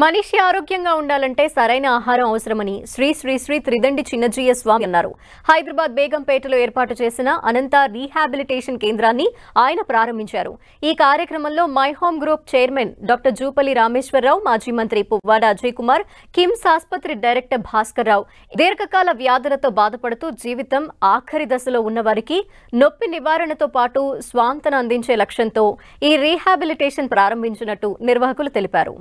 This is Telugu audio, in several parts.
మనిషి ఆరోగ్యంగా ఉండాలంటే సరైన ఆహారం అవసరమని శ్రీ శ్రీ శ్రీ త్రిదండి చిన్నజీయ స్వామి అన్నారు. హైదరాబాద్ బేగంపేటలో ఏర్పాటు చేసిన అనంత రీహాబిలిటేషన్ కేంద్రాన్ని ఆయన ప్రారంభించారు. ఈ కార్యక్రమంలో My Home Group chairman doctor Jupalli Rameshwar Rao, మాజీ మంత్రి పువ్వాడ అజయ్ కుమార్, కిమ్స్ ఆసుపత్రి డైరెక్టర్ భాస్కర్ రావు, దీర్ఘకాల వ్యాధులతో బాధపడుతూ జీవితం ఆఖరి దశలో ఉన్నవారికి నొప్పి నివారణతో పాటు స్వాంతన అందించే లక్ష్యంతో ఈ రీహాబిలిటేషన్ ప్రారంభించినట్టు నిర్వాహకులు తెలిపారు.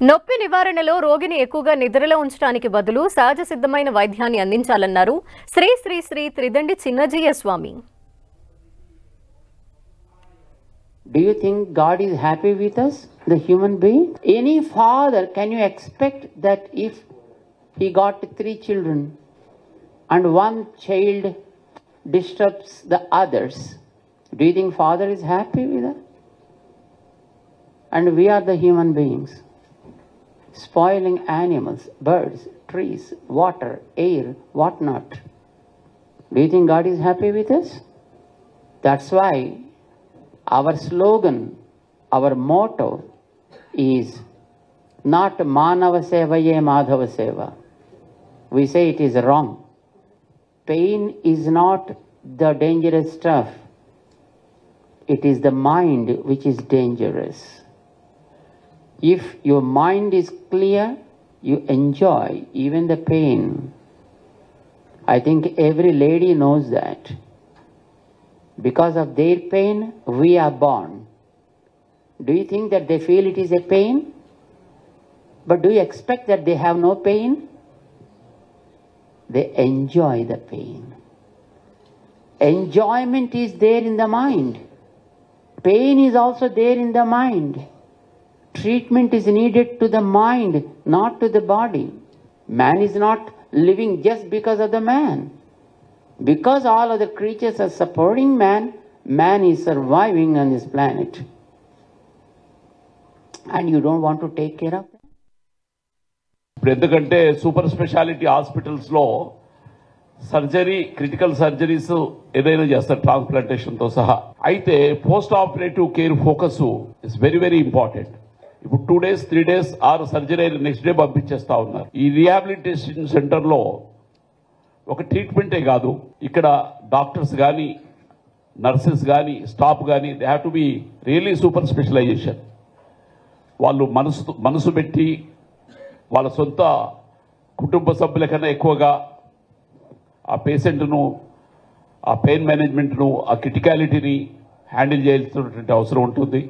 నొప్పి నివారణలో రోగిని ఎక్కువగా నిద్రలో ఉంచడానికి బదులు సహజ సిద్ధమైన వైద్యాన్ని అందించాలన్నారు శ్రీ శ్రీ శ్రీ త్రిదండి చిన్నజీయ స్వామి. Do you think God is happy with us, the human being? Any father, can you expect that if he got 3 children and one child disturbs the others, do you think father is happy with that? And we are the human beings, spoiling animals, birds, trees, water, air, whatnot. Do you think God is happy with us? That's why our slogan, our motto is not Manava Sevaye Madhava Seva. We say it is wrong. Pain is not the dangerous stuff. It is the mind which is dangerous. If your mind is clear, you enjoy even the pain. I think every lady knows that. Because of their pain, we are born. Do you think that they feel it is a pain? But do you expect that they have no pain? They enjoy the pain. Enjoyment is there in the mind. Pain is also there in the mind. Treatment is needed to the mind, not to the body. Man is not living just because of the man. Because all other creatures are supporting man, man is surviving on this planet. And you don't want to take care of that? ఎందుకంటే సూపర్ స్పెషాలిటీ హాస్పిటల్స్లో సర్జరీ, క్రిటికల్ సర్జరీస్ ఏదైనా చేస్తారు ట్రాన్స్ప్లాంటేషన్తో సహా. అయితే post operative care focus is very very important. ఇప్పుడు 2 days 3 days ఆరు సర్జరీ నెక్స్ట్ డే పంపించేస్తా ఉన్నారు. ఈ రీహాబిలిటేషన్ సెంటర్లో ఒక ట్రీట్మెంటే కాదు, ఇక్కడ డాక్టర్స్ కానీ నర్సెస్ కానీ స్టాఫ్ కానీ they have to be really super specialisation. వాళ్ళు మనసు పెట్టి వాళ్ళ సొంత కుటుంబ సభ్యుల కన్నా ఎక్కువగా ఆ పేషెంట్ను, ఆ పెయిన్ మేనేజ్మెంట్ను, ఆ క్రిటికాలిటీని హ్యాండిల్ చేయాల్సినటువంటి అవసరం ఉంటుంది.